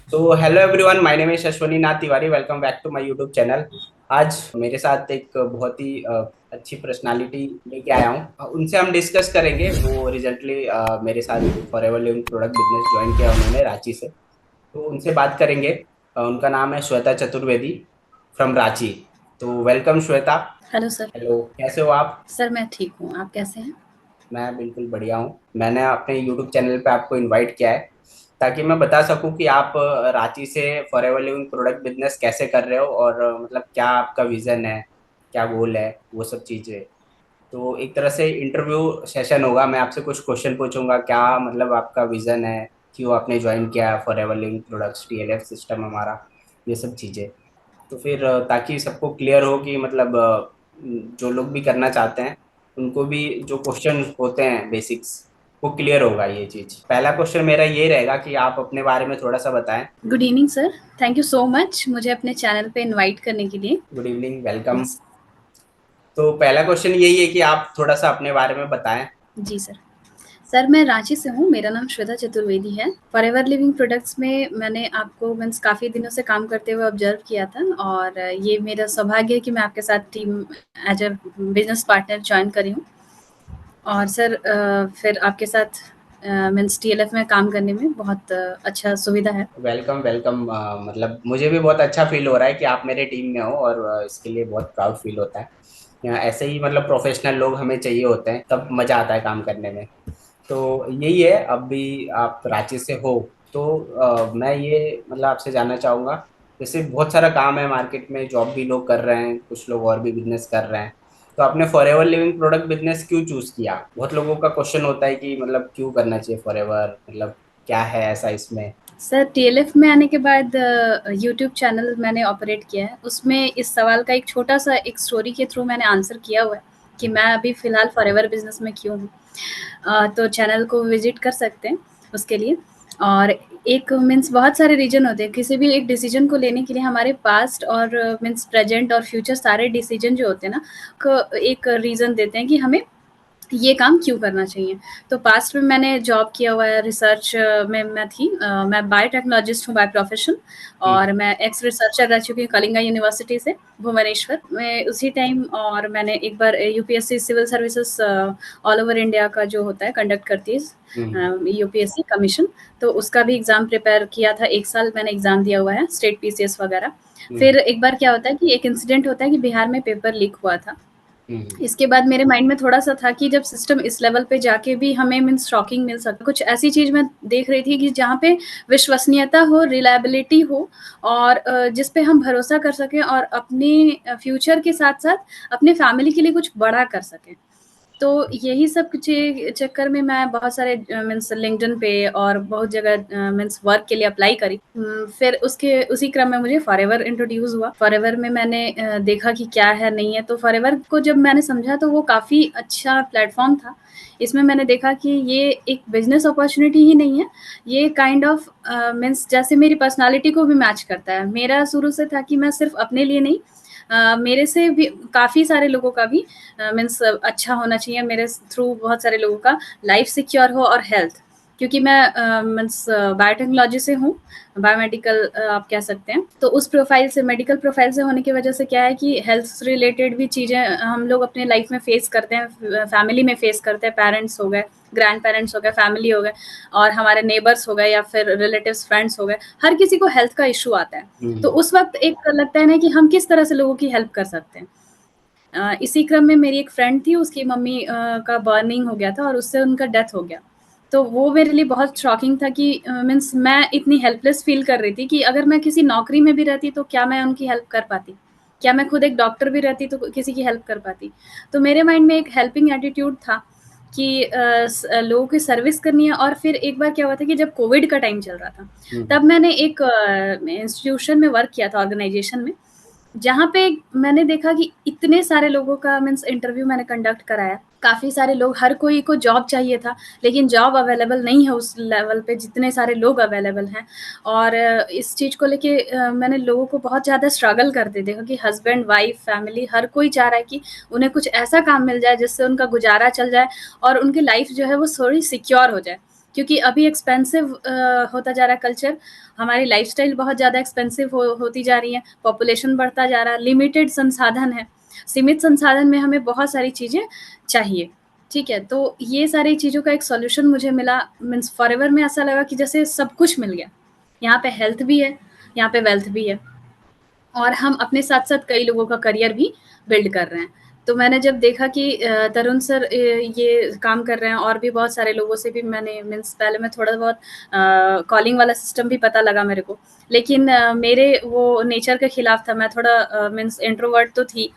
तो hello everyone, my name is Ashwani Nath Tiwari. Welcome back to my YouTube channel. आज मेरे साथ एक बहुत ही अच्छी पर्सनालिटी लेके आया हूँ। उनसे हम डिस्कस करेंगे। वो रिसेंटली मेरे साथ forever living product business join किया उन्होंने रांची से। तो उनसे बात करेंगे। उनका नाम है श्वेता चतुर्वेदी फ्रॉम रांची। तो welcome Shweta. Hello sir. Hello, कैसे हो आप? सर मैं ठीक हूँ, आप कैसे हैं? मैं बिल्कुल बढ़िया हूँ। मैंने अपने यूट्यूब चैनल पे आपको इनवाइट किया है ताकि मैं बता सकूं कि आप रांची से फॉरएवर लिविंग प्रोडक्ट बिजनेस कैसे कर रहे हो और मतलब क्या आपका विजन है, क्या गोल है, वो सब चीज़ें। तो एक तरह से इंटरव्यू सेशन होगा। मैं आपसे कुछ क्वेश्चन पूछूंगा, क्या मतलब आपका विजन है, क्यों आपने ज्वाइन किया forever living products, TLF system हमारा, ये सब चीज़ें। तो फिर ताकि सबको क्लियर हो कि मतलब जो लोग भी करना चाहते हैं उनको भी जो क्वेश्चन होते हैं बेसिक्स, वो क्लियर होगा। ये चीज, पहला क्वेश्चन मेरा ये रहेगा कि आप अपने बारे में थोड़ा सा बताएं। Good evening sir. Thank you so much मुझे अपने चैनल पे इनवाइट करने के लिए। Good evening, welcome. तो पहला क्वेश्चन यही है कि आप थोड़ा सा अपने बारे में बताएं। जी सर। सर मैं रांची से हूँ, मेरा नाम श्वेता चतुर्वेदी है। फॉरएवर लिविंग प्रोडक्ट्स में मैंने आपको मीन्स काफ़ी दिनों से काम करते हुए ऑब्जर्व किया था, और ये मेरा सौभाग्य है कि मैं आपके साथ team as a business partner join करी हूँ। और सर फिर आपके साथ मीन्स टीएलएफ में काम करने में बहुत अच्छा सुविधा है। Welcome welcome. मतलब मुझे भी बहुत अच्छा फील हो रहा है कि आप मेरे टीम में हो और इसके लिए बहुत प्राउड फील होता है। ऐसे ही मतलब प्रोफेशनल लोग हमें चाहिए होते हैं, तब मजा आता है काम करने में। तो यही है। अब भी आप रांची से हो तो मैं ये मतलब आपसे जानना चाहूंगा। जैसे बहुत सारा काम है मार्केट में, जॉब भी लोग कर रहे हैं, कुछ लोग और भी बिजनेस कर रहे हैं। तो आपने फॉरएवर लिविंग प्रोडक्ट बिजनेस क्यों चूज किया? बहुत लोगों का क्वेश्चन होता है कि मतलब क्यों करना चाहिए फॉरएवर, मतलब क्या है ऐसा इसमें। सर टीएलएफ में आने के बाद यूट्यूब चैनल मैंने ऑपरेट किया है, उसमें इस सवाल का एक छोटा सा एक स्टोरी के थ्रू मैंने आंसर किया हुआ है कि मैं अभी फ़िलहाल फॉरएवर बिज़नेस में क्यों हूँ। तो चैनल को विज़िट कर सकते हैं उसके लिए। और एक मीन्स बहुत सारे रीज़न होते हैं, किसी भी एक डिसीज़न को लेने के लिए हमारे पास्ट और मीन्स प्रेज़ेंट और फ्यूचर सारे डिसीज़न जो होते हैं ना, को एक रीज़न देते हैं कि हमें ये काम क्यों करना चाहिए। तो पास्ट में मैंने जॉब किया हुआ है, रिसर्च में मैं थी। मैं बायोटेक्नोलॉजिस्ट हूँ बाय प्रोफेशन, हम्म। और मैं एक्स रिसर्चर रह चुकी हूँ कलिंगा यूनिवर्सिटी से, भुवनेश्वर में उसी टाइम। और मैंने एक बार UPSC civil services all over India का जो होता है कंडक्ट करती हम्म। है यूपीएससी कमीशन, तो उसका भी एग्ज़ाम प्रिपेयर किया था। 1 साल मैंने एग्ज़ाम दिया हुआ है, स्टेट पीसीएस वगैरह। हम्म। फिर एक बार क्या होता है कि एक इंसिडेंट होता है कि बिहार में पेपर लीक हुआ था। हम्म। इसके बाद मेरे माइंड में थोड़ा-सा था कि जब सिस्टम इस लेवल पे जाके भी हमें मीन्स शॉकिंग मिल सकता है। कुछ ऐसी चीज़ मैं देख रही थी कि जहाँ पे विश्वसनीयता हो, रिलायबिलिटी हो, और जिस पे हम भरोसा कर सकें और अपने फ्यूचर के साथ-साथ अपने फैमिली के लिए कुछ बड़ा कर सकें। तो यही सब चक्कर में मैं बहुत सारे मीन्स लिंक्डइन पे और बहुत जगह मीन्स वर्क के लिए अप्लाई करी। फिर उसके उसी क्रम में मुझे फॉरएवर इंट्रोड्यूस हुआ। फॉरएवर में मैंने देखा कि क्या है नहीं है, तो फॉरएवर को जब मैंने समझा तो वो काफ़ी अच्छा प्लेटफॉर्म था। इसमें मैंने देखा कि ये एक बिजनेस अपॉर्चुनिटी ही नहीं है, ये काइंड ऑफ मीन्स जैसे मेरी पर्सनालिटी को भी मैच करता है। मेरा शुरू से था कि मैं सिर्फ अपने लिए नहीं, मेरे से भी काफ़ी सारे लोगों का भी मीन्स अच्छा होना चाहिए, मेरे थ्रू बहुत सारे लोगों का लाइफ सिक्योर हो और हेल्थ। क्योंकि मैं मीन्स बायोटेक्नोलॉजी से हूँ, बायोमेडिकल आप कह सकते हैं। तो उस प्रोफाइल से, मेडिकल प्रोफाइल से होने की वजह से क्या है कि हेल्थ से रिलेटेड भी चीज़ें हम लोग अपने लाइफ में फेस करते हैं, फैमिली में फेस करते हैं। पेरेंट्स हो गए, ग्रैंड पेरेंट्स हो गए, फैमिली हो गए, और हमारे नेबर्स हो गए या फिर रिलेटिव्स, फ्रेंड्स हो गए, हर किसी को हेल्थ का इशू आता है। तो हम्म। उस वक्त एक लगता है ना कि हम किस तरह से लोगों की हेल्प कर सकते हैं। इसी क्रम में मेरी एक फ्रेंड थी, उसकी मम्मी का बर्निंग हो गया था और उससे उनका डेथ हो गया। तो वो मेरे लिए बहुत शॉकिंग था कि मीन्स मैं इतनी हेल्पलेस फील कर रही थी कि अगर मैं किसी नौकरी में भी रहती तो क्या मैं उनकी हेल्प कर पाती? क्या मैं खुद एक डॉक्टर भी रहती तो किसी की हेल्प कर पाती? तो मेरे माइंड में एक हेल्पिंग एटीट्यूड था कि लोगों की सर्विस करनी है। और फिर एक बार क्या हुआ था कि जब कोविड का टाइम चल रहा था, हम्म। तब मैंने एक इंस्टीट्यूशन में वर्क किया था, ऑर्गेनाइजेशन में, जहाँ पे मैंने देखा कि इतने सारे लोगों का मीन्स इंटरव्यू मैंने कंडक्ट कराया। काफ़ी सारे लोग, हर कोई को जॉब चाहिए था, लेकिन जॉब अवेलेबल नहीं है उस लेवल पे जितने सारे लोग अवेलेबल हैं। और इस चीज़ को लेके मैंने लोगों को बहुत ज़्यादा स्ट्रगल करते देखा कि हस्बैंड, वाइफ, फैमिली हर कोई चाह रहा है कि उन्हें कुछ ऐसा काम मिल जाए जिससे उनका गुज़ारा चल जाए और उनकी लाइफ़ जो है वो थोड़ी सिक्योर हो जाए। क्योंकि अभी एक्सपेंसिव होता जा रहा है कल्चर, हमारी लाइफ़स्टाइल बहुत ज़्यादा एक्सपेंसिव होती जा रही है, पॉपुलेशन बढ़ता जा रहा है, लिमिटेड संसाधन है, सीमित संसाधन में हमें बहुत सारी चीज़ें चाहिए, ठीक है? तो ये सारी चीज़ों का एक सॉल्यूशन मुझे मिला, मीन्स फॉरएवर में ऐसा लगा कि जैसे सब कुछ मिल गया। यहाँ पे हेल्थ भी है, यहाँ पे वेल्थ भी है, और हम अपने साथ-साथ कई लोगों का करियर भी बिल्ड कर रहे हैं। तो मैंने जब देखा कि तरुण सर ये काम कर रहे हैं, और भी बहुत सारे लोगों से भी मैंने मीन्स पहले मैं थोड़ा बहुत कॉलिंग वाला सिस्टम भी पता लगा मेरे को। लेकिन मेरे वो नेचर के खिलाफ था, मैं थोड़ा मीन्स इंट्रोवर्ट तो थी,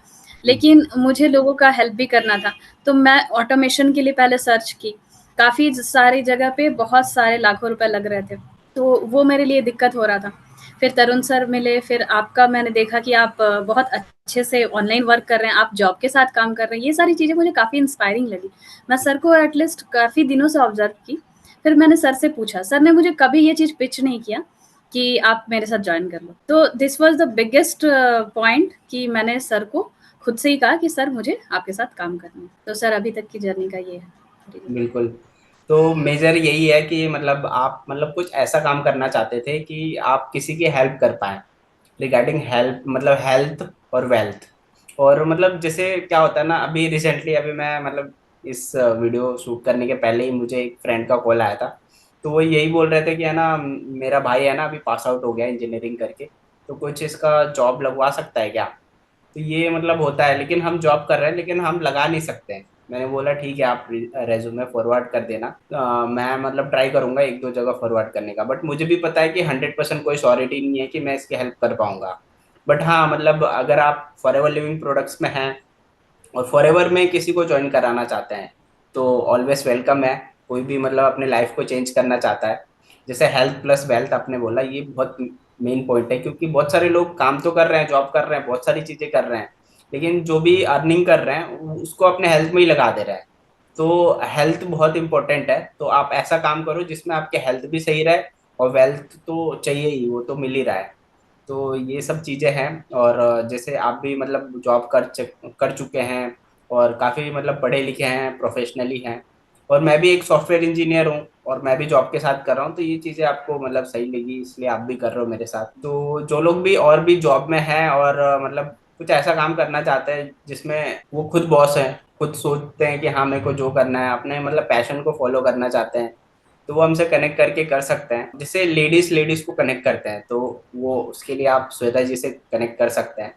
लेकिन मुझे लोगों का हेल्प भी करना था। तो मैं ऑटोमेशन के लिए पहले सर्च की, काफ़ी सारी जगह पे बहुत सारे लाखों रुपए लग रहे थे, तो वो मेरे लिए दिक्कत हो रहा था। फिर तरुण सर मिले, फिर आपका मैंने देखा कि आप बहुत अच्छे से ऑनलाइन वर्क कर रहे हैं, आप जॉब के साथ काम कर रहे हैं, ये सारी चीज़ें मुझे काफ़ी इंस्पायरिंग लगी। मैं सर को एटलीस्ट काफ़ी दिनों से ऑब्जर्व की, फिर मैंने सर से पूछा, सर ने मुझे कभी ये चीज़ पिच नहीं किया कि आप मेरे साथ ज्वाइन कर लो। तो this was the biggest point कि मैंने सर को खुद से ही कहा कि सर मुझे आपके साथ काम करना है। तो सर अभी तक की जर्नी का ये है। बिल्कुल। तो मेजर यही है कि मतलब आप मतलब कुछ ऐसा काम करना चाहते थे कि आप किसी की हेल्प कर पाए रिगार्डिंग हेल्प, मतलब हेल्थ और वेल्थ। और मतलब जैसे क्या होता है ना, अभी रिसेंटली अभी मैं मतलब इस वीडियो शूट करने के पहले ही मुझे एक फ्रेंड का कॉल आया था। तो वो यही बोल रहे थे कि है ना, मेरा भाई है ना अभी पास आउट हो गया इंजीनियरिंग करके, तो कुछ इसका जॉब लगवा सकता है क्या। तो ये मतलब होता है, लेकिन हम जॉब कर रहे हैं लेकिन हम लगा नहीं सकते हैं। मैंने बोला ठीक है, आप रेज्यूमे फॉरवर्ड कर देना, मैं मतलब ट्राई करूंगा एक दो जगह फॉरवर्ड करने का, बट मुझे भी पता है कि 100% कोई श्योरिटी नहीं है कि मैं इसकी हेल्प कर पाऊंगा। बट हाँ, मतलब अगर आप फॉरएवर लिविंग प्रोडक्ट्स में हैं और फॉरएवर में किसी को ज्वाइन कराना चाहते हैं, तो ऑलवेज वेलकम है। कोई भी मतलब अपने लाइफ को चेंज करना चाहता है, जैसे हेल्थ प्लस वेल्थ आपने बोला, ये बहुत मेन पॉइंट है, क्योंकि बहुत सारे लोग काम तो कर रहे हैं, जॉब कर रहे हैं, बहुत सारी चीजें कर रहे हैं, लेकिन जो भी अर्निंग कर रहे हैं उसको अपने हेल्थ में ही लगा दे रहे हैं। तो हेल्थ बहुत इंपॉर्टेंट है, तो आप ऐसा काम करो जिसमें आपके हेल्थ भी सही रहे, और वेल्थ तो चाहिए ही, वो तो मिल ही रहा है। तो ये सब चीज़ें हैं। और जैसे आप भी मतलब जॉब कर चुके हैं, और काफ़ी मतलब पढ़े लिखे हैं, प्रोफेशनली हैं, और मैं भी एक सॉफ्टवेयर इंजीनियर हूँ, और मैं भी जॉब के साथ कर रहा हूँ, तो ये चीज़ें आपको मतलब सही लगी, इसलिए आप भी कर रहे हो मेरे साथ। तो जो लोग भी और भी जॉब में हैं और मतलब कुछ ऐसा काम करना चाहते हैं जिसमें वो खुद बॉस हैं, खुद सोचते हैं कि हाँ मेरे को जो करना है, अपने मतलब पैशन को फॉलो करना चाहते हैं, तो वो हमसे कनेक्ट करके कर सकते हैं। जैसे लेडीज लेडीज को कनेक्ट करते हैं, तो वो उसके लिए आप श्वेता जी से कनेक्ट कर सकते हैं।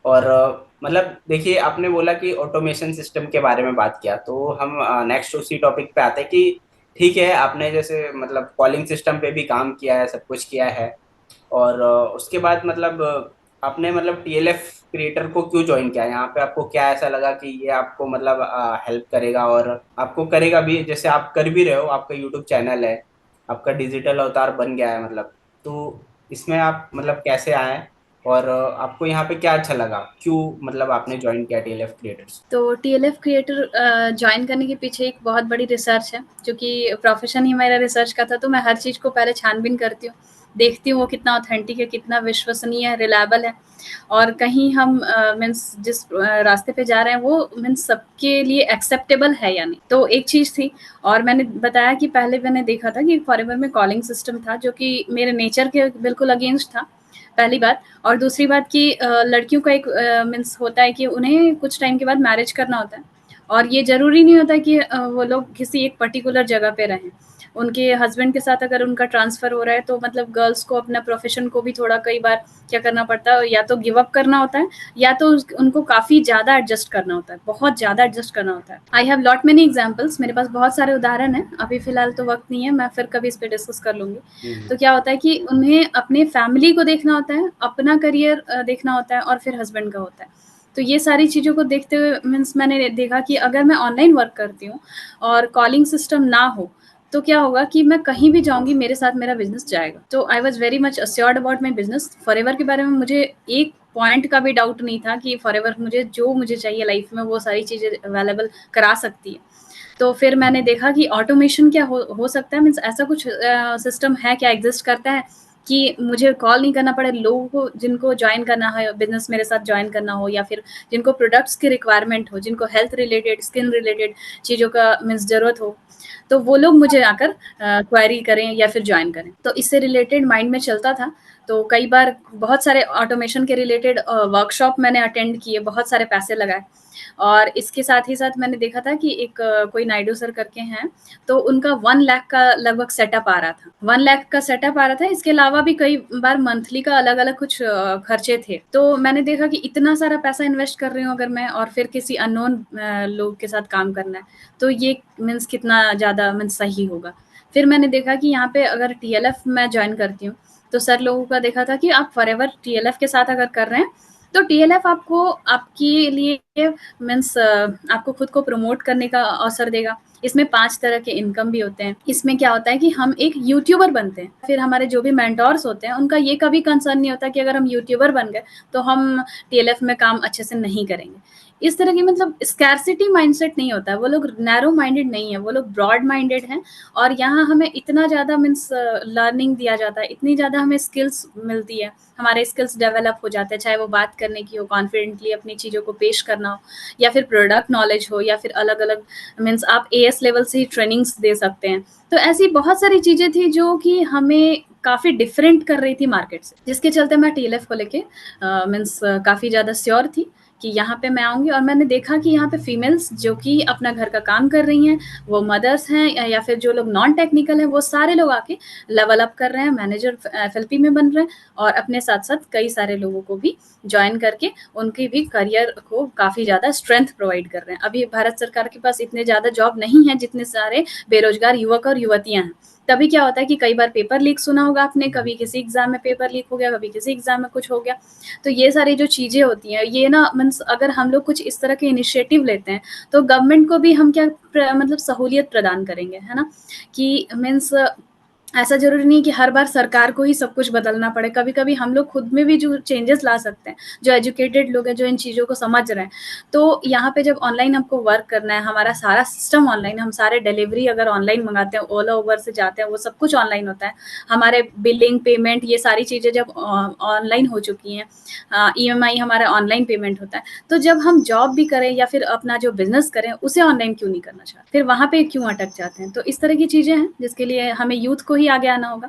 और मतलब देखिए, आपने बोला कि ऑटोमेशन सिस्टम के बारे में बात किया, तो हम नेक्स्ट उसी टॉपिक पे आते हैं कि ठीक है, आपने जैसे मतलब कॉलिंग सिस्टम पे भी काम किया है, सब कुछ किया है, और उसके बाद मतलब आपने मतलब टीएलएफ क्रिएटर को क्यों ज्वाइन किया, यहाँ पे आपको क्या ऐसा लगा कि ये आपको मतलब हेल्प करेगा, और आपको करेगा भी, जैसे आप कर भी रहे हो, आपका यूट्यूब चैनल है, आपका डिजिटल अवतार बन गया है मतलब। तो इसमें आप मतलब कैसे आए, और आपको यहाँ पे क्या अच्छा लगा, क्यों मतलब आपने ज्वाइन किया टीएलएफ क्रिएटर्स। तो टीएलएफ क्रिएटर ज्वाइन करने के पीछे एक बहुत बड़ी रिसर्च है, क्योंकि प्रोफेशन ही मेरा रिसर्च का था, तो मैं हर चीज़ को पहले छानबीन करती हूँ, देखती हूँ वो कितना ऑथेंटिक है, कितना विश्वसनीय है, रिलायबल है, और कहीं हम मीन्स जिस रास्ते पे जा रहे हैं वो मीन्स सबके लिए एक्सेप्टेबल है या नहीं। तो एक चीज़ थी, और मैंने बताया कि पहले मैंने देखा था कि फॉरएवर में कॉलिंग सिस्टम था, जो कि मेरे नेचर के बिल्कुल अगेंस्ट था, पहली बात। और दूसरी बात कि लड़कियों का एक मीन्स होता है कि उन्हें कुछ टाइम के बाद मैरिज करना होता है, और ये ज़रूरी नहीं होता कि वो लोग किसी एक पर्टिकुलर जगह पे रहें। उनके हस्बैंड के साथ अगर उनका ट्रांसफ़र हो रहा है, तो मतलब गर्ल्स को अपना प्रोफ़ेशन को भी थोड़ा कई बार क्या करना पड़ता है, या तो गिव अप करना होता है, या तो उनको काफ़ी ज़्यादा एडजस्ट करना होता है, बहुत ज़्यादा एडजस्ट करना होता है। I have lot many examples, मेरे पास बहुत सारे उदाहरण हैं, अभी फ़िलहाल तो वक्त नहीं है, मैं फिर कभी इस पर डिस्कस कर लूँगी। तो क्या होता है कि उन्हें अपने फैमिली को देखना होता है, अपना करियर देखना होता है, और फिर हस्बैंड का होता है। तो ये सारी चीज़ों को देखते हुए मीन्स मैंने देखा कि अगर मैं ऑनलाइन वर्क करती हूँ और कॉलिंग सिस्टम ना हो, तो क्या होगा कि मैं कहीं भी जाऊँगी, मेरे साथ मेरा बिज़नेस जाएगा। तो I was very much assured about my business. Forever के बारे में मुझे एक पॉइंट का भी डाउट नहीं था कि फॉरएवर मुझे जो मुझे चाहिए लाइफ़ में वो सारी चीज़ें अवेलेबल करा सकती है। तो फिर मैंने देखा कि ऑटोमेशन क्या हो सकता है, मीन्स ऐसा कुछ सिस्टम है क्या, एग्ज़िस्ट करता है कि मुझे कॉल नहीं करना पड़े लोगों को जिनको जॉइन करना है, बिज़नेस मेरे साथ जॉइन करना हो, या फिर जिनको प्रोडक्ट्स की रिक्वायरमेंट हो, जिनको हेल्थ रिलेटेड, स्किन रिलेटेड चीज़ों का मीन्स ज़रूरत हो, तो वो लोग मुझे आकर क्वेरी करें या फिर जॉइन करें। तो इससे रिलेटेड माइंड में चलता था। तो कई बार बहुत सारे ऑटोमेशन के रिलेटेड वर्कशॉप मैंने अटेंड किए, बहुत सारे पैसे लगाए। और इसके साथ ही साथ मैंने देखा था कि एक कोई नायडू सर करके हैं, तो उनका 1 लाख का लगभग सेटअप आ रहा था। 1 लाख का सेटअप आ रहा था, इसके अलावा भी कई बार मंथली का अलग-अलग कुछ खर्चे थे। तो मैंने देखा कि इतना सारा पैसा इन्वेस्ट कर रही हूँ अगर मैं, और फिर किसी अननोन लोग के साथ काम करना है, तो ये मीन्स कितना ज़्यादा मीन्स सही होगा। फिर मैंने देखा कि यहाँ पे अगर टीएलएफ मैं जॉइन करती हूँ, तो सर लोगों का देखा था कि आप फॉरएवर टीएलएफ के साथ अगर कर रहे हैं, तो टीएलएफ आपको आपके लिए मीन्स आपको खुद को प्रमोट करने का अवसर देगा। इसमें 5 तरह के इनकम भी होते हैं। इसमें क्या होता है कि हम एक यूट्यूबर बनते हैं। फिर हमारे जो भी मेंटोर्स होते हैं, उनका ये कभी कंसर्न नहीं होता कि अगर हम यूट्यूबर बन गए, तो हम टीएलएफ में काम अच्छे से नहीं करेंगे। इस तरह की मतलब स्कैर्सिटी माइंडसेट नहीं होता है। वो लोग नैरो माइंडेड नहीं है, वो लोग ब्रॉड माइंडेड हैं। और यहाँ हमें इतना ज़्यादा मीन्स लर्निंग दिया जाता है, इतनी ज़्यादा हमें स्किल्स मिलती है, हमारे स्किल्स डेवलप हो जाते हैं, चाहे वो बात करने की हो, कॉन्फिडेंटली अपनी चीज़ों को पेश करना हो, या फिर प्रोडक्ट नॉलेज हो, या फिर अलग-अलग मीन्स आप एएस लेवल से ही ट्रेनिंग्स दे सकते हैं। तो ऐसी बहुत सारी चीज़ें थी जो कि हमें काफ़ी डिफरेंट कर रही थी मार्केट से, जिसके चलते मैं टीएलएफ को लेके मीन्स काफ़ी ज़्यादा श्योर थी कि यहाँ पे मैं आऊँगी। और मैंने देखा कि यहाँ पे फीमेल्स जो कि अपना घर का काम कर रही हैं, वो मदर्स हैं, या फिर जो लोग नॉन टेक्निकल हैं, वो सारे लोग आके लेवल अप कर रहे हैं, मैनेजर एफएलपी में बन रहे हैं, और अपने साथ-साथ कई सारे लोगों को भी जॉइन करके उनकी भी करियर को काफ़ी ज़्यादा स्ट्रेंथ प्रोवाइड कर रहे हैं। अभी भारत सरकार के पास इतने ज़्यादा जॉब नहीं है जितने सारे बेरोजगार युवक और युवतियाँ हैं। तभी क्या होता है कि कई बार पेपर लीक सुना होगा आपने, कभी किसी एग्ज़ाम में पेपर लीक हो गया, कभी किसी एग्ज़ाम में कुछ हो गया। तो ये सारी जो चीज़ें होती हैं, ये ना मीन्स अगर हम लोग कुछ इस तरह के इनिशिएटिव लेते हैं, तो गवर्नमेंट को भी हम क्या मतलब सहूलियत प्रदान करेंगे, है ना? कि मीन्स ऐसा ज़रूरी नहीं कि हर बार सरकार को ही सब कुछ बदलना पड़े। कभी-कभी हम लोग खुद में भी जो चेंजेस ला सकते हैं, जो एजुकेटेड लोग हैं, जो इन चीज़ों को समझ रहे हैं। तो यहाँ पे जब ऑनलाइन हमको वर्क करना है, हमारा सारा सिस्टम ऑनलाइन है, हम सारे डिलीवरी अगर ऑनलाइन मँगाते हैं, ओला, उबर से जाते हैं, वो सब कुछ ऑनलाइन होता है। हमारे बिलिंग, पेमेंट, ये सारी चीज़ें जब ऑनलाइन हो चुकी हैं, ईएमआई हमारा ऑनलाइन पेमेंट होता है। तो जब हम जॉब भी करें या फिर अपना जो बिज़नेस करें, उसे ऑनलाइन क्यों नहीं करना चाहते? फिर वहाँ पे क्यों अटक जाते हैं? तो इस तरह की चीज़ें हैं, जिसके लिए हमें यूथ को ही आगे आना होगा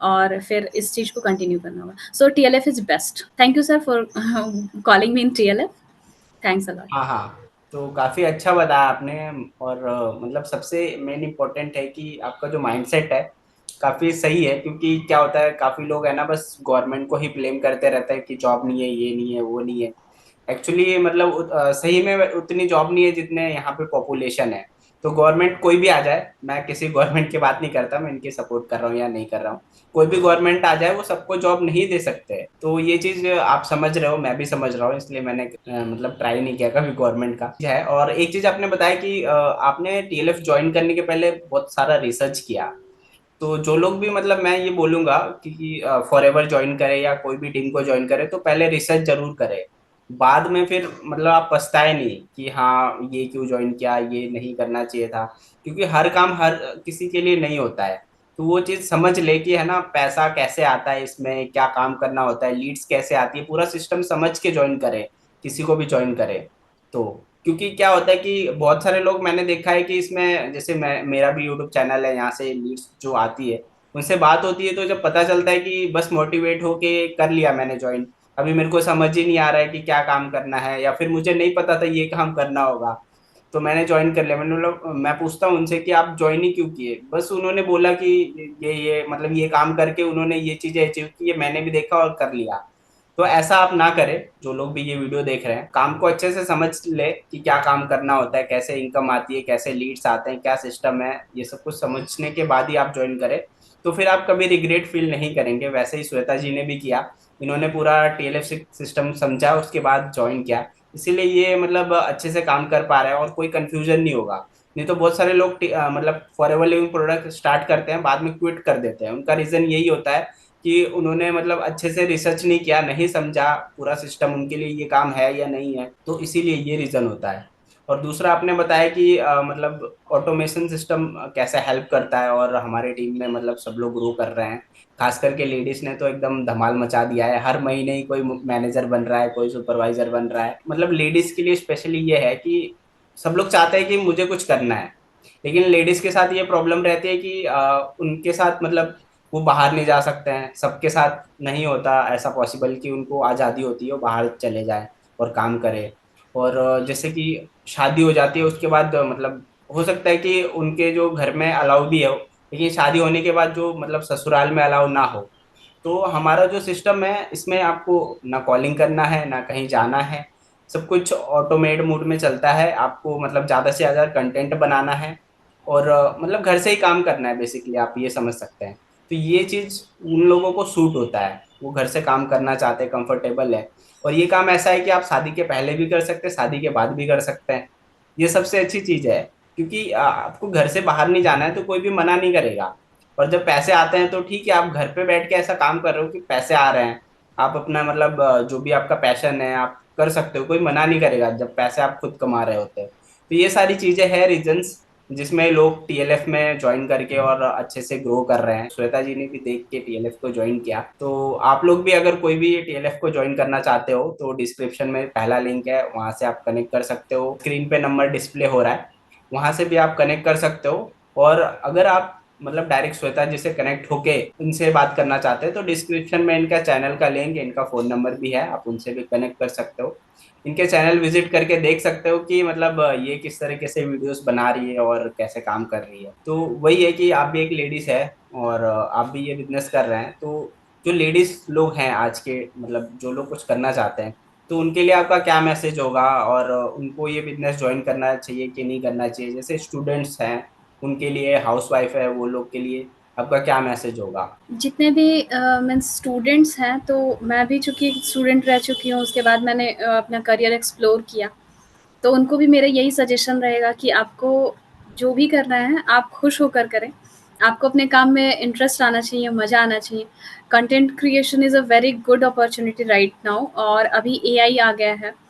और फिर इस चीज़ को कंटिन्यू करना होगा। So TLF is best. Thank you sir for calling me in TLF. Thanks a lot. हाँ हाँ, तो काफी अच्छा बताया आपने। और मतलब सबसे मेन इम्पोर्टेंट है कि आपका जो माइंडसेट है काफी सही है, क्योंकि क्या होता है काफी लोग है ना बस गवर्नमेंट को ही ब्लेम करते रहते हैं कि जॉब नहीं है, ये नहीं है, वो नहीं है। एक्चुअली मतलब सही में उतनी जॉब नहीं है जितने यहाँ पे पॉपुलेशन है। तो गवर्नमेंट कोई भी आ जाए, मैं किसी गवर्नमेंट की बात नहीं करता, मैं इनकी सपोर्ट कर रहा हूँ या नहीं कर रहा हूँ, कोई भी गवर्नमेंट आ जाए वो सबको जॉब नहीं दे सकते। तो ये चीज आप समझ रहे हो, मैं भी समझ रहा हूँ, इसलिए मैंने मतलब ट्राई नहीं किया कभी गवर्नमेंट का है। और एक चीज आपने बताया कि आपने टीएलएफ ज्वाइन करने के पहले बहुत सारा रिसर्च किया। तो जो लोग भी मतलब मैं ये बोलूंगा कि फॉरएवर ज्वाइन करे या कोई भी टीम को ज्वाइन करे, तो पहले रिसर्च जरूर करे। बाद में फिर मतलब आप पछताए नहीं कि हाँ ये क्यों ज्वाइन किया, ये नहीं करना चाहिए था। क्योंकि हर काम हर किसी के लिए नहीं होता है। तो वो चीज समझ ले कि है ना पैसा कैसे आता है, इसमें क्या काम करना होता है, लीड्स कैसे आती है, पूरा सिस्टम समझ के ज्वाइन करे, किसी को भी ज्वाइन करे। तो क्योंकि क्या होता है कि बहुत सारे लोग मैंने देखा है कि इसमें जैसे मेरा भी यूट्यूब चैनल है, यहाँ से लीड्स जो आती है उनसे बात होती है, तो जब पता चलता है कि बस मोटिवेट होके कर लिया मैंने ज्वाइन, अभी मेरे को समझ ही नहीं आ रहा है कि क्या काम करना है, या फिर मुझे नहीं पता था ये काम करना होगा, तो मैंने ज्वाइन कर लिया। मैंने मतलब मैं पूछता हूँ उनसे कि आप ज्वाइन ही क्यों किए, बस उन्होंने बोला कि ये मतलब ये काम करके उन्होंने ये चीजें अचीव की, ये मैंने भी देखा और कर लिया। तो ऐसा आप ना करें। जो लोग भी ये वीडियो देख रहे हैं, काम को अच्छे से समझ ले कि क्या काम करना होता है, कैसे इनकम आती है, कैसे लीड्स आते हैं, क्या सिस्टम है, ये सब कुछ समझने के बाद ही आप ज्वाइन करें। तो फिर आप कभी रिग्रेट फील नहीं करेंगे। वैसे ही श्वेता जी ने भी किया, इन्होंने पूरा टीएलएफ सिस्टम समझा उसके बाद ज्वाइन किया, इसीलिए ये मतलब अच्छे से काम कर पा रहे हैं और कोई कंफ्यूजन नहीं होगा। नहीं तो बहुत सारे लोग मतलब फॉरएवर लिविंग प्रोडक्ट स्टार्ट करते हैं, बाद में क्विट कर देते हैं। उनका रीजन यही होता है कि उन्होंने मतलब अच्छे से रिसर्च नहीं किया, नहीं समझा पूरा सिस्टम उनके लिए ये काम है या नहीं है, तो इसीलिए ये रीजन होता है। और दूसरा आपने बताया कि मतलब ऑटोमेशन सिस्टम कैसे हेल्प करता है, और हमारे टीम में मतलब सब लोग ग्रो कर रहे हैं। खास करके लेडीज ने तो एकदम धमाल मचा दिया है, हर महीने ही कोई मैनेजर बन रहा है, कोई सुपरवाइजर बन रहा है। मतलब लेडीज के लिए स्पेशली ये है कि सब लोग चाहते हैं कि मुझे कुछ करना है, लेकिन लेडीज के साथ ये प्रॉब्लम रहती है कि उनके साथ मतलब वो बाहर नहीं जा सकते हैं, सबके साथ नहीं होता ऐसा पॉसिबल कि उनको आज़ादी होती है वो बाहर चले जाए और काम करे। और जैसे कि शादी हो जाती है उसके बाद मतलब हो सकता है कि उनके जो घर में अलाउ भी हो, लेकिन शादी होने के बाद जो मतलब ससुराल में अलाउ ना हो। तो हमारा जो सिस्टम है इसमें आपको ना कॉलिंग करना है ना कहीं जाना है, सब कुछ ऑटोमेट मोड में चलता है। आपको मतलब ज्यादा से ज्यादा कंटेंट बनाना है और मतलब घर से ही काम करना है बेसिकली, आप ये समझ सकते हैं। तो ये चीज उन लोगों को सूट होता है, वो घर से काम करना चाहते हैं, कंफर्टेबल है। और ये काम ऐसा है कि आप शादी के पहले भी कर सकते हैं, शादी के बाद भी कर सकते हैं। ये सबसे अच्छी चीज है, क्योंकि आपको घर से बाहर नहीं जाना है तो कोई भी मना नहीं करेगा। और जब पैसे आते हैं तो ठीक है, आप घर पे बैठ के ऐसा काम कर रहे हो कि पैसे आ रहे हैं, आप अपना मतलब जो भी आपका पैशन है आप कर सकते हो, कोई मना नहीं करेगा जब पैसे आप खुद कमा रहे होते हैं। तो ये सारी चीजें हैं रीजंस जिसमें लोग टीएलएफ में ज्वाइन करके और अच्छे से ग्रो कर रहे हैं। श्वेता जी ने भी देख के टीएलएफ को ज्वाइन किया, तो आप लोग भी अगर कोई भी टीएलएफ को ज्वाइन करना चाहते हो तो डिस्क्रिप्शन में पहला लिंक है, वहां से आप कनेक्ट कर सकते हो। स्क्रीन पे नंबर डिस्प्ले हो रहा है, वहां से भी आप कनेक्ट कर सकते हो। और अगर आप मतलब डायरेक्ट श्वेता जी से कनेक्ट होके इनसे बात करना चाहते हैं तो डिस्क्रिप्शन में इनका चैनल का लिंक, इनका फोन नंबर भी है, आप उनसे भी कनेक्ट कर सकते हो। इनके चैनल विजिट करके देख सकते हो कि मतलब ये किस तरीके से वीडियोस बना रही है और कैसे काम कर रही है। तो वही है कि आप भी एक लेडीज है और आप भी ये बिजनेस कर रहे हैं, तो जो लेडीज लोग हैं आज के मतलब जो लोग कुछ करना चाहते हैं, तो उनके लिए आपका क्या मैसेज होगा, और उनको ये बिजनेस ज्वाइन करना चाहिए कि नहीं करना चाहिए? जैसे स्टूडेंट्स हैं उनके लिए, हाउसवाइफ है वो लोग के लिए आपका क्या मैसेज होगा? जितने भी मीन्स स्टूडेंट्स हैं, तो मैं भी चूँकि स्टूडेंट रह चुकी हूँ, उसके बाद मैंने अपना करियर एक्सप्लोर किया। तो उनको भी मेरा यही सजेशन रहेगा कि आपको जो भी करना है, आप खुश होकर करें। आपको अपने काम में इंटरेस्ट आना चाहिए, मज़ा आना चाहिए। Content creation is a very good opportunity right now, और अभी एआई आ गया है।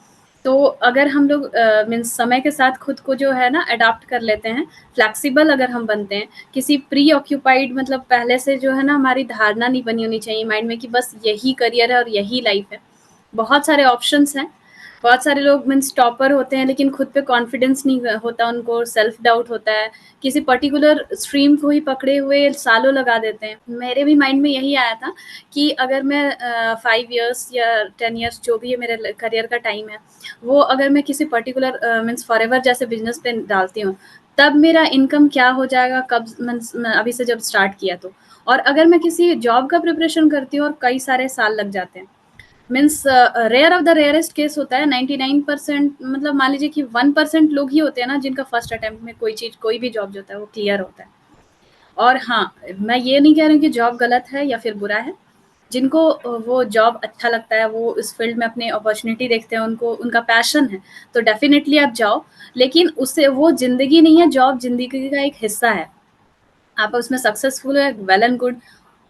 तो अगर हम लोग मीन्स समय के साथ खुद को जो है ना अडॉप्ट कर लेते हैं, फ्लेक्सिबल अगर हम बनते हैं, किसी प्री ऑक्यूपाइड मतलब पहले से जो है ना हमारी धारणा नहीं बनी होनी चाहिए माइंड में कि बस यही करियर है और यही लाइफ है। बहुत सारे ऑप्शंस हैं। बहुत सारे लोग मीन्स टॉपर होते हैं लेकिन खुद पे कॉन्फिडेंस नहीं होता उनको, सेल्फ डाउट होता है, किसी पर्टिकुलर स्ट्रीम को ही पकड़े हुए सालों लगा देते हैं। मेरे भी माइंड में यही आया था कि अगर मैं 5 इयर्स या 10 इयर्स जो भी है मेरे करियर का टाइम है, वो अगर मैं किसी पर्टिकुलर मीन्स फॉरएवर जैसे बिजनेस पे डालती हूँ, तब मेरा इनकम क्या हो जाएगा, कब मीन्स अभी से जब स्टार्ट किया तो। और अगर मैं किसी जॉब का प्रिपरेशन करती हूँ और कई सारे साल लग जाते हैं, means rare of the rarest case होता है। 99% मतलब मान लीजिए कि 1% लोग ही होते हैं ना जिनका फर्स्ट अटेम्प्ट में कोई चीज़, कोई भी जॉब जो होता है वो क्लियर होता है। और हाँ, मैं ये नहीं कह रही हूँ कि जॉब गलत है या फिर बुरा है। जिनको वो जॉब अच्छा लगता है, वो इस फील्ड में अपनी अपॉर्चुनिटी देखते हैं, उनको उनका पैशन है, तो डेफिनेटली आप जाओ। लेकिन उससे वो ज़िंदगी नहीं है, जॉब ज़िंदगी का एक हिस्सा है। आप उसमें सक्सेसफुल है, वेल एंड गुड।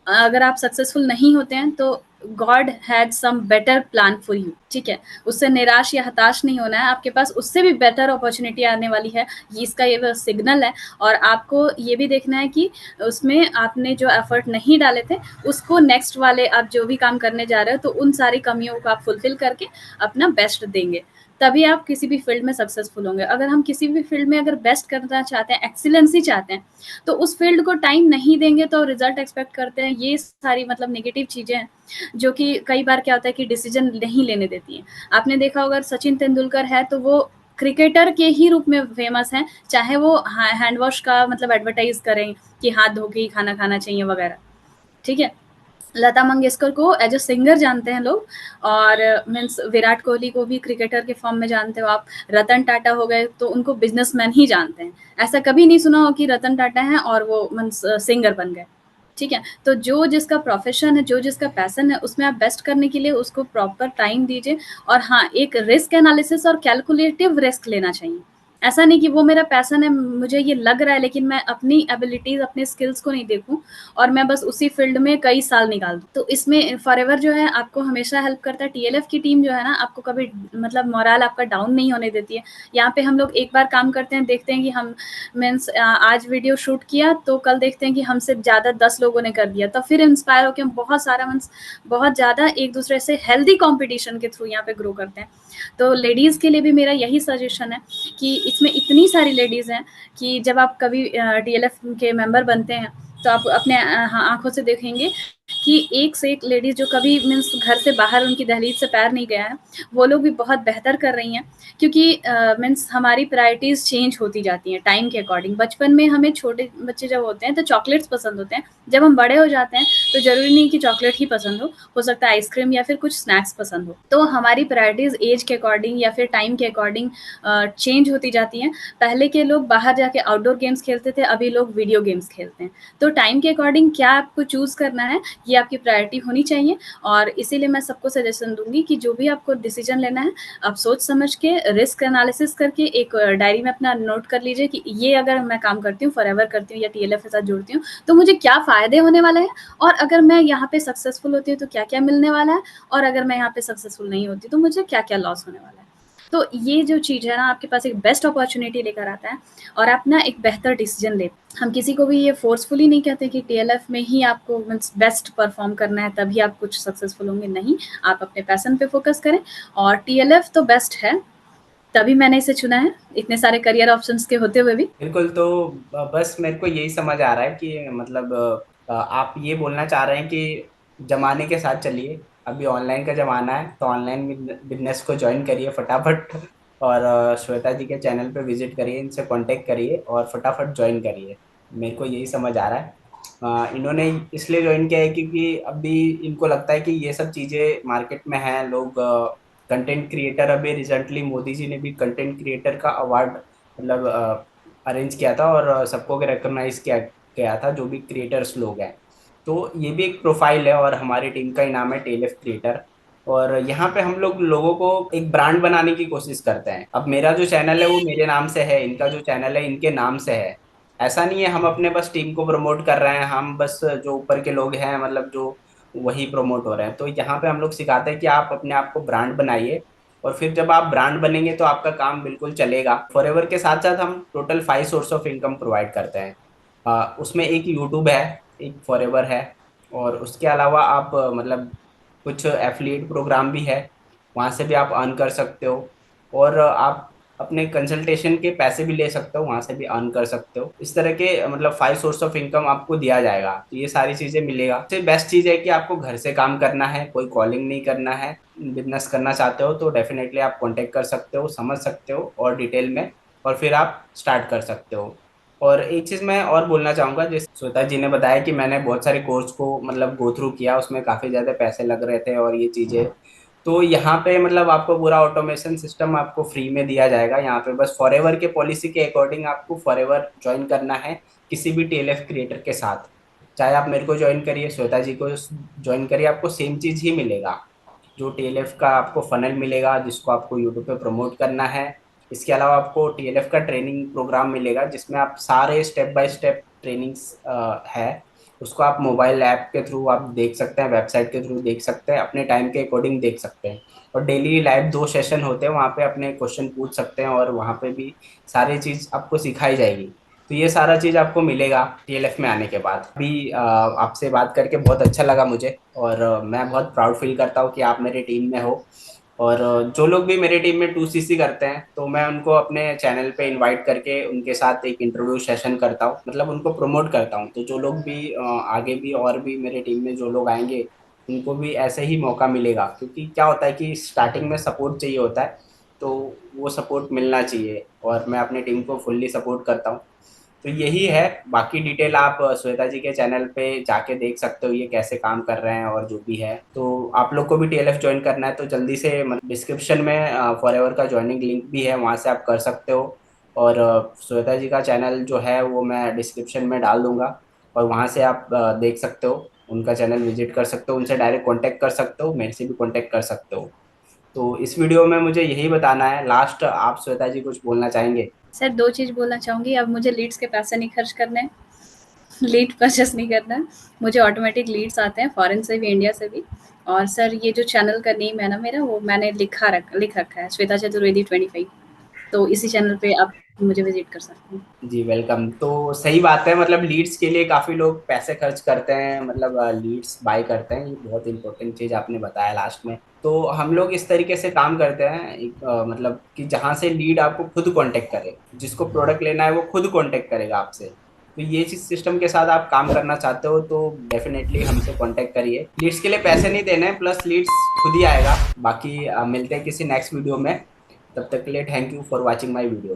अगर आप सक्सेसफुल नहीं होते हैं तो God had some better plan for you, ठीक है? उससे निराश या हताश नहीं होना है, आपके पास उससे भी बेटर अपॉर्चुनिटी आने वाली है, ये इसका ये सिग्नल है। और आपको ये भी देखना है कि उसमें आपने जो एफर्ट नहीं डाले थे, उसको नेक्स्ट वाले आप जो भी काम करने जा रहे हो, तो उन सारी कमियों को आप फुलफिल करके अपना बेस्ट देंगे, तभी आप किसी भी फील्ड में सक्सेसफुल होंगे। अगर हम किसी भी फील्ड में अगर बेस्ट करना चाहते हैं, एक्सीलेंसी चाहते हैं, तो उस फील्ड को टाइम नहीं देंगे तो रिजल्ट एक्सपेक्ट करते हैं। ये सारी मतलब नेगेटिव चीज़ें हैं, जो कि कई बार क्या होता है कि डिसीजन नहीं लेने देती हैं। आपने देखा होगा सचिन तेंदुलकर है तो वो क्रिकेटर के ही रूप में फेमस हैं, चाहे वो हैंड वॉश का मतलब एडवर्टाइज करें कि हाथ धो के ही खाना खाना चाहिए वगैरह, ठीक है? लता मंगेशकर को एज अ सिंगर जानते हैं लोग, और मीन्स विराट कोहली को भी क्रिकेटर के फॉर्म में जानते हो आप। रतन टाटा हो गए तो उनको बिजनेसमैन ही जानते हैं। ऐसा कभी नहीं सुना हो कि रतन टाटा हैं और वो मीन्स सिंगर बन गए, ठीक है? तो जो जिसका प्रोफेशन है, जो जिसका पैशन है, उसमें आप बेस्ट करने के लिए उसको प्रॉपर टाइम दीजिए। और हाँ, एक रिस्क एनालिसिस और कैलकुलेटिव रिस्क लेना चाहिए। ऐसा नहीं कि वो मेरा पैशन है, मुझे ये लग रहा है, लेकिन मैं अपनी एबिलिटीज़, अपने स्किल्स को नहीं देखूँ और मैं बस उसी फ़ील्ड में कई साल निकाल दूँ। तो इसमें फॉरएवर जो है आपको हमेशा हेल्प करता है। टीएलएफ की टीम जो है ना, आपको कभी मतलब मोरल आपका डाउन नहीं होने देती है। यहाँ पे हम लोग एक बार काम करते हैं, देखते हैं कि हम मीन्स आज वीडियो शूट किया, तो कल देखते हैं कि हमसे ज़्यादा 10 लोगों ने कर दिया। तो फिर इंस्पायर होके हम बहुत सारा मीन्स बहुत ज़्यादा एक-दूसरे से हेल्दी कॉम्पिटिशन के थ्रू यहाँ पे ग्रो करते हैं। तो लेडीज़ के लिए भी मेरा यही सजेशन है कि इसमें इतनी सारी लेडीज़ हैं कि जब आप कभी टीएलएफ के मेंबर बनते हैं, तो आप अपने आँखों से देखेंगे कि एक से एक लेडीज़ जो कभी मीन्स घर से बाहर उनकी दहलीज से पैर नहीं गया है, वो लोग भी बहुत बेहतर कर रही हैं, क्योंकि मीन्स हमारी प्रायोरिटीज़ चेंज होती जाती हैं टाइम के अकॉर्डिंग। बचपन में हमें छोटे बच्चे जब होते हैं तो चॉकलेट्स पसंद होते हैं, जब हम बड़े हो जाते हैं तो ज़रूरी नहीं कि चॉकलेट ही पसंद हो सकता है आइसक्रीम या फिर कुछ स्नैक्स पसंद हो। तो हमारी प्रायोरिटीज़ एज के अकॉर्डिंग या फिर टाइम के अकॉर्डिंग चेंज होती जाती हैं। पहले के लोग बाहर जाके आउटडोर गेम्स खेलते थे, अभी लोग वीडियो गेम्स खेलते हैं। तो टाइम के अकॉर्डिंग क्या आपको चूज़ करना है, ये आपकी प्रायोरिटी होनी चाहिए। और इसीलिए मैं सबको सजेशन दूँगी कि जो भी आपको डिसीज़न लेना है, आप सोच समझ के रिस्क एनालिसिस करके एक डायरी में अपना नोट कर लीजिए कि ये अगर मैं काम करती हूँ, फॉरएवर करती हूँ या टीएलएफ के साथ जुड़ती हूँ, तो मुझे क्या फ़ायदे होने वाले हैं, और अगर मैं यहाँ पे सक्सेसफुल होती हूँ तो क्या-क्या मिलने वाला है, और अगर मैं यहाँ पे सक्सेसफुल नहीं होती तो मुझे क्या-क्या लॉस होने वाला है। तो ये जो चीज़ है ना, आपके पास एक बेस्ट अपॉर्च्युनिटी लेकर आता है और आप ना एक बेहतर डिसीजन ले। हम किसी को भी ये फोर्सफुली नहीं कहते कि टीएलएफ में ही आपको मीन्स बेस्ट परफॉर्म करना है तभी आप कुछ सक्सेसफुल होंगे, नहीं। आप अपने पैशन पे फोकस करें, और टीएलएफ तो बेस्ट है, तभी मैंने इसे चुना है, इतने सारे करियर ऑप्शंस के होते हुए भी। बिल्कुल। तो बस मेरे को यही समझ आ रहा है कि मतलब आप ये बोलना चाह रहे हैं कि जमाने के साथ चलिए। अभी ऑनलाइन का जमाना है, तो ऑनलाइन बिजनेस को ज्वाइन करिए फटाफट। और श्वेता जी के चैनल पे विजिट करिए, इनसे कांटेक्ट करिए और फटाफट ज्वाइन करिए। मेरे को यही समझ आ रहा है। इन्होंने इसलिए ज्वाइन किया है क्योंकि अभी इनको लगता है कि ये सब चीज़ें मार्केट में हैं। लोग कंटेंट क्रिएटर, अभी रिसेंटली मोदी जी ने भी कंटेंट क्रिएटर का अवार्ड मतलब अरेंज किया था और सबको रिकॉग्नाइज किया गया था, जो भी क्रिएटर्स लोग हैं। तो ये भी एक प्रोफाइल है और हमारी टीम का इनाम है टेलफ क्रिएटर। और यहाँ पे हम लोग लोगों को एक ब्रांड बनाने की कोशिश करते हैं। अब मेरा जो चैनल है वो मेरे नाम से है, इनका जो चैनल है इनके नाम से है। ऐसा नहीं है हम अपने बस टीम को प्रमोट कर रहे हैं, हम बस जो ऊपर के लोग हैं मतलब जो वही प्रमोट हो रहे हैं। तो यहाँ पे हम लोग सिखाते हैं कि आप अपने आप को ब्रांड बनाइए, और फिर जब आप ब्रांड बनेंगे तो आपका काम बिल्कुल चलेगा। फॉरएवर के साथ साथ हम total 5 source of income provide करते हैं। उसमें एक यूट्यूब है, एक फॉरएवर है, और उसके अलावा आप मतलब कुछ एफिलिएट प्रोग्राम भी है, वहाँ से भी आप अर्न कर सकते हो। और आप अपने कंसल्टेशन के पैसे भी ले सकते हो, वहाँ से भी अर्न कर सकते हो। इस तरह के मतलब 5 सोर्स ऑफ इनकम आपको दिया जाएगा, तो ये सारी चीज़ें मिलेगा। सबसे बेस्ट चीज़ है कि आपको घर से काम करना है, कोई कॉलिंग नहीं करना है। बिजनेस करना चाहते हो तो डेफिनेटली आप कांटेक्ट कर सकते हो, समझ सकते हो और डिटेल में, और फिर आप स्टार्ट कर सकते हो। और एक चीज़ मैं और बोलना चाहूँगा, जैसे श्वेता जी ने बताया कि मैंने बहुत सारे कोर्स को मतलब गो थ्रू किया, उसमें काफ़ी ज़्यादा पैसे लग रहे थे और ये चीज़ें। तो यहाँ पे मतलब आपको पूरा ऑटोमेशन सिस्टम आपको फ्री में दिया जाएगा। यहाँ पे बस फॉरएवर के पॉलिसी के अकॉर्डिंग आपको फॉरएवर ज्वाइन करना है, किसी भी टीएलएफ क्रिएटर के साथ। चाहे आप मेरे को ज्वाइन करिए, श्वेता जी को ज्वाइन करिए, आपको सेम चीज़ ही मिलेगा। जो टीएलएफ का आपको फनल मिलेगा जिसको आपको यूट्यूब पे प्रमोट करना है। इसके अलावा आपको टीएलएफ का ट्रेनिंग प्रोग्राम मिलेगा जिसमें आप सारे स्टेप बाय स्टेप ट्रेनिंग्स है, उसको आप मोबाइल ऐप के थ्रू आप देख सकते हैं, वेबसाइट के थ्रू देख सकते हैं, अपने टाइम के अकॉर्डिंग देख सकते हैं। और डेली लाइव 2 सेशन होते हैं, वहाँ पे अपने क्वेश्चन पूछ सकते हैं और वहाँ पे भी सारी चीज़ आपको सिखाई जाएगी। तो ये सारा चीज़ आपको मिलेगा टीएलएफ में आने के बाद भी। आपसे बात करके बहुत अच्छा लगा मुझे, और मैं बहुत प्राउड फील करता हूँ कि आप मेरी टीम में हो। और जो लोग भी मेरी टीम में 2CC करते हैं तो मैं उनको अपने चैनल पे इनवाइट करके उनके साथ एक इंटरव्यू सेशन करता हूँ, मतलब उनको प्रमोट करता हूँ। तो जो लोग भी आगे भी और भी मेरे टीम में जो लोग आएंगे उनको भी ऐसे ही मौका मिलेगा, क्योंकि क्या होता है कि स्टार्टिंग में सपोर्ट चाहिए होता है, तो वो सपोर्ट मिलना चाहिए, और मैं अपनी टीम को फुल्ली सपोर्ट करता हूँ। तो यही है। बाकी डिटेल आप श्वेता जी के चैनल पे जाके देख सकते हो ये कैसे काम कर रहे हैं और जो भी है। तो आप लोग को भी टीएलएफ ज्वाइन करना है तो जल्दी से डिस्क्रिप्शन में फॉरएवर का ज्वाइनिंग लिंक भी है, वहाँ से आप कर सकते हो। और श्वेता जी का चैनल जो है वो मैं डिस्क्रिप्शन में डाल दूंगा, और वहाँ से आप देख सकते हो, उनका चैनल विजिट कर सकते हो, उनसे डायरेक्ट कॉन्टैक्ट कर सकते हो, मेरे से भी कॉन्टैक्ट कर सकते हो। तो इस वीडियो में मुझे यही बताना है। लास्ट आप श्वेता जी कुछ बोलना चाहेंगे? सर 2 चीज़ बोलना चाहूँगी, अब मुझे लीड्स के पैसे नहीं खर्च करने हैं, लीड परचेस नहीं करना है। मुझे ऑटोमेटिक लीड्स आते हैं फॉरेन से भी, इंडिया से भी। और सर ये जो चैनल का नेम है ना मेरा, वो मैंने लिख रखा है, श्वेता चतुर्वेदी 25। तो इसी चैनल पे आप मुझे विज़िट कर सकते हैं। जी वेलकम। तो सही बात है, मतलब लीड्स के लिए काफी लोग पैसे खर्च करते हैं, मतलब लीड्स बाय करते हैं। ये बहुत इंपॉर्टेंट चीज आपने बताया लास्ट में। तो हम लोग इस तरीके से काम करते हैं, एक मतलब कि जहां से लीड आपको खुद कांटेक्ट करे, जिसको प्रोडक्ट लेना है वो खुद कांटेक्ट करेगा आपसे। तो ये चीज सिस्टम के साथ आप काम करना चाहते हो तो डेफिनेटली हमसे कांटेक्ट करिए। लीड्स के लिए पैसे नहीं देने, प्लस लीड्स खुद ही आएगा। बाकी मिलते हैं किसी नेक्स्ट वीडियो में। तब तक के लिए thank you for watching my video.